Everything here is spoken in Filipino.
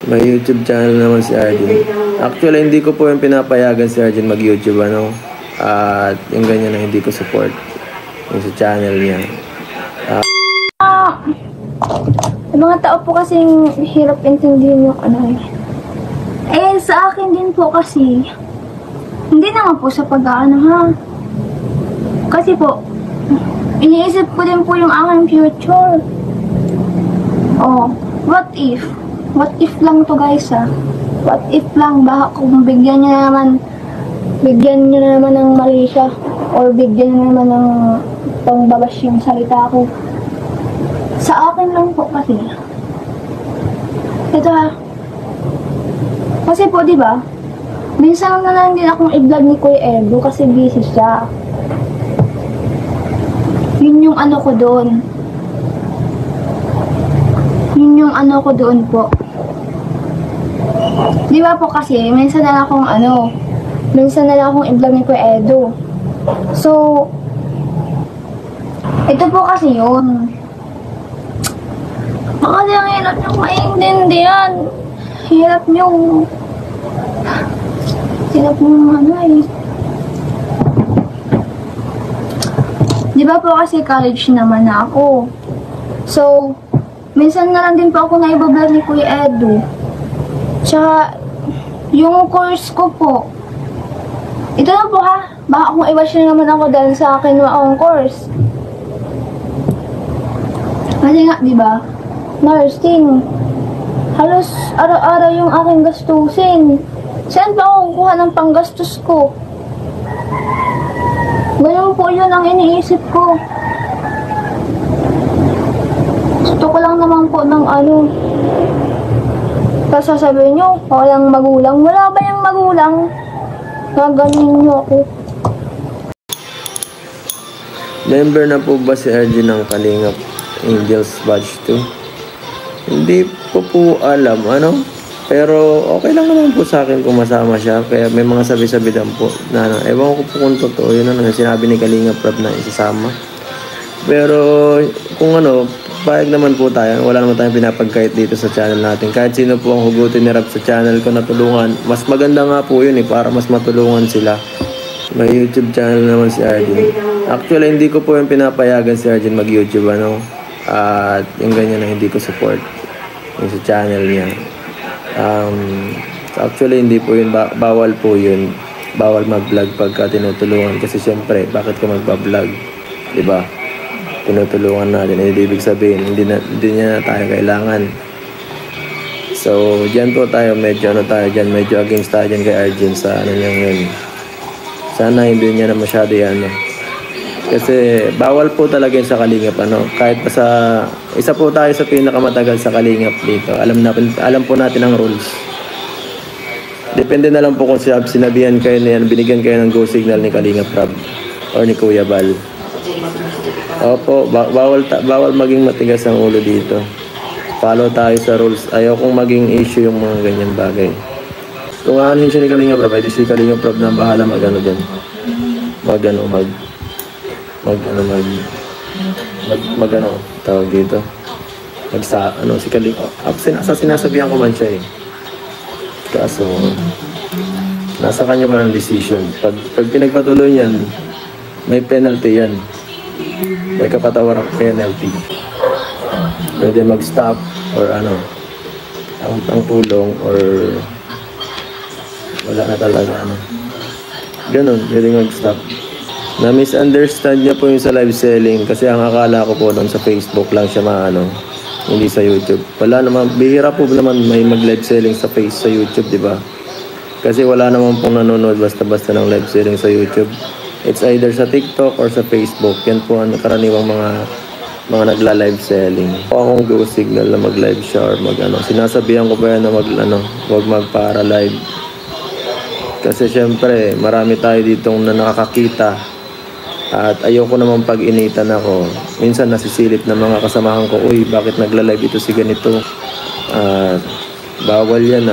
May YouTube channel naman si Arjen. Actually, hindi ko po yung pinapayagan si Arjen mag-YouTube, ano. At yung ganyan na hindi ko support yung sa channel niya. Yung mga tao po kasing hirap intindihin yung ano eh. Eh, sa akin din po kasi, hindi naman po sa pag-aano ha. Kasi po, iniisip ko din po yung aking future. Oh, what if? What if lang to guys ha? What if lang, baka kung bigyan niya naman ng mali siya, or bigyan niya naman ng pangbabas yung salita ko. Sa akin lang po kasi. Ito ha. Kasi po, di ba? Minsan na lang din akong i-vlog ni Kuya Edo kasi busy siya. Yun yung ano ko doon. Yun yung ano ko doon po. Di ba po kasi, minsan na lang akong i-vlog ni Kuya Edo. So, ito po kasi yun. Baka ang hirap niyong maintindihan. Hirap niyong Di ba po kasi college naman na ako. So, minsan na lang din po ako naibablog ni Kuya Edo. Tsaka, yung course ko po, ito na po ha, baka kung i-watch na naman ako dahil sa akin akong course. Kasi nga, di ba? Nursing. Halos araw-araw yung aking gastusin. Saan ba ako kukuha ng panggastos ko? Ganun po yun ang iniisip ko. Gusto ko lang naman po ng ano. Tapos sasabihin nyo, walang magulang. Wala ba yung magulang? Gaganin nyo ako. Member na po ba si Arjen ng Kalingap Angels Batch 2? Hindi po alam, ano? Pero okay lang naman po sa akin kung masama siya. Kaya may mga sabi-sabi lang po na ewan ko po kung totoo yun, ano, sinabi ni Kalingap Rob na isasama. Pero kung ano, payag naman po tayo. Wala naman tayong pinapagkait dito sa channel natin. Kahit sino po ang hugutin ni Rob sa channel ko na tulungan, mas maganda nga po yun eh, para mas matulungan sila. May YouTube channel naman si Arjen. Actually, hindi ko po yung pinapayagan si Arjen mag-YouTube, ano. At yung ganyan na hindi ko support yung sa channel niya. Actually, hindi po yun, bawal po yun. Bawal mag-vlog pagka tinutulungan. Kasi syempre, bakit ka magpa-vlog? Diba? Tinutulungan natin. Ibig sabihin, hindi niya na tayo kailangan. So, dyan po tayo, medyo medyo against tayo dyan kay Arjen sa ano niyang yun. Sana hindi niya na masyado yan. Kasi bawal po talaga yun sa Kalingap, ano. Kahit pa sa isa po tayo sa pinakamatagal sa Kalingap dito. Alam po natin ang rules. Depende na lang po kung sinabihan kayo na yan, binigyan kayo ng go signal ni Kalingap Rob or ni Kuya Bal. Opo, bawal maging matigas ang ulo dito. Follow tayo sa rules. Ayaw kong maging issue yung mga ganyan bagay. Kung aanin siya ni Kalingap Rob, ay di si Kalingap Rob na bahala mag-ano dyan. Tawag dito. Si Kalingap. Sinasabihan ko man siya eh. Kaso, nasa kanya pa ng decision. Pag pinagpatuloy yan, may penalty yan. May kapatawarang penalty. Pwede mag-stop or ano, ang tulong or wala na talaga ano. Ganun, pwede mag-stop. Na-misunderstand niya po yung sa live selling kasi ang akala ko po doon sa Facebook lang siya hindi sa YouTube. Wala naman, bihira po naman may mag-live selling sa YouTube, di ba? Kasi wala naman pong nanonood basta-basta ng live selling sa YouTube. It's either sa TikTok or sa Facebook. Yan po ang karaniwang mga nagla-live selling. O akong go signal na mag-live siya or sinasabihan ko ba yan na wag magpara live. Kasi syempre, marami tayo ditong na nakakakita. At ayoko naman pag-initan ako. Minsan nasisilip ng mga kasamahan ko, uy, bakit nagla-live ito si ganito? Bawal yan